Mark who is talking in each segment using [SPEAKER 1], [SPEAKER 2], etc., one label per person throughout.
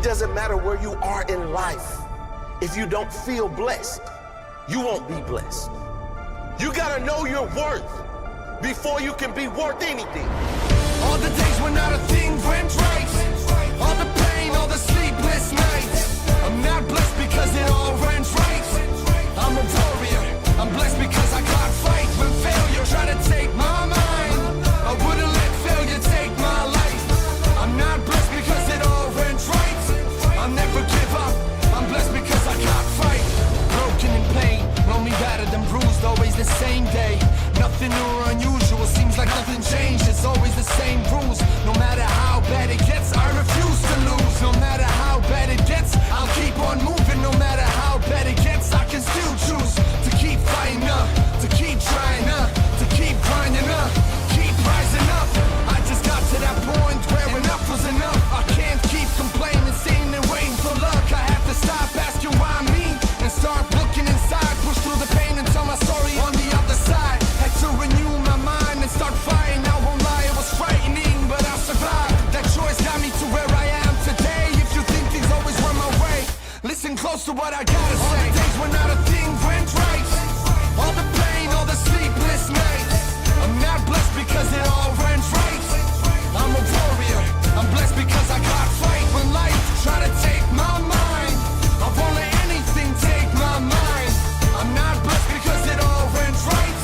[SPEAKER 1] It doesn't matter where you are in life. If you don't feel blessed, you won't be blessed. You gotta know your worth before you can be worth anything.
[SPEAKER 2] All the days when not a thing went right, all the pain, all the sleepless nights. I'm not blessed because it all went right. I'm a warrior, I'm blessed because I can't fight. When failure tried to take my mind, I wouldn't let failure take my life. I'm not blessed because it all went right. I'll never give up, I'm blessed because I can't fight. Broken in pain, lonely, battered and bruised, always the same day. Nothing new or unusual, seems like nothing changed. It's always the same rules. No matter how bad it gets, I refuse to lose. No matter how bad it gets, I'll keep on moving. No matter how bad it gets, I can still choose to keep fighting up, to keep trying up, to keep grinding up, keep rising up. I just got to that point where enough was enough. I can't keep complaining, sitting and waiting for luck. I have to stop asking why me and start looking inside. Push through the pain and tell my story on the other side. Had to renew my mind and start fighting. I won't lie, it was frightening, but I survived. That choice got me to where I am today. If you think things always went my way, listen close to what I gotta say. All the days when not a thing went right, all the pain, all the sleepless nights. I'm not blessed because it all went right. I'm a warrior, I'm blessed because I can't fight. When life try to take my mind, I won't let anything take my mind. I'm not blessed because it all went right.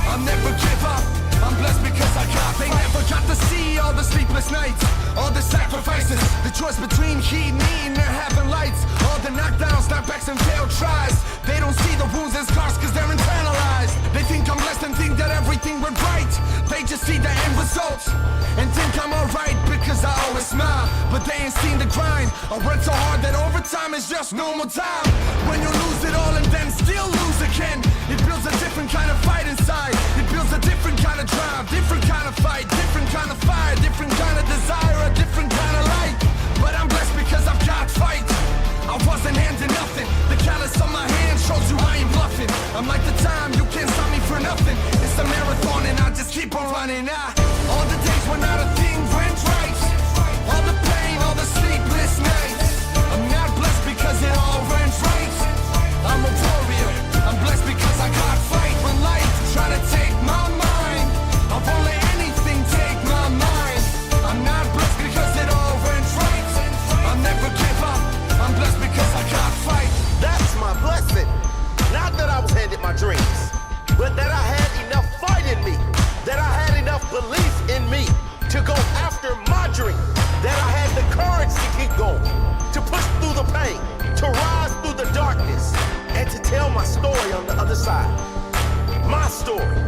[SPEAKER 2] I'll never give up, I'm blessed because I can't. They never got to see all the sleepless nights, all the sacrifices, the choice between heat and eating or having lights. All the knockdowns, knockbacks and failed tries. They don't see the wounds and scars cause they're internalized. They think I'm blessed and think that everything went right. They just see the end results and think I'm alright because I always smile. But they ain't seen the grind. I work so hard that overtime is just normal time. When you lose it all and then still lose again, it builds a different kind of fight inside. It builds a different kind of drive, different kind of fight, different kind of fire, different kind of desire, a different kind of light. But I'm blessed because I've got fight. I wasn't handing nothing. The callus on my hand shows you I ain't bluffing. I'm like the time, you can't stop me for nothing. It's a marathon and I just keep on running. All the days when not a thing went right, all the pain, all the sleepless nights. I'm not blessed because it all went right. I'm a warrior, I'm blessed because I can't fight. When life try to take my mind, I won't let anything take my mind. I'm not blessed because it all went right. I'll never give up, I'm blessed because I can't fight.
[SPEAKER 1] That's my blessing. Not that I was handed my dreams, but that I had enough fight in me, that I had enough belief in me to go after my dream, that I had the courage to keep going, to push through the pain, to rise through the darkness, and to tell my story on the other side. My story.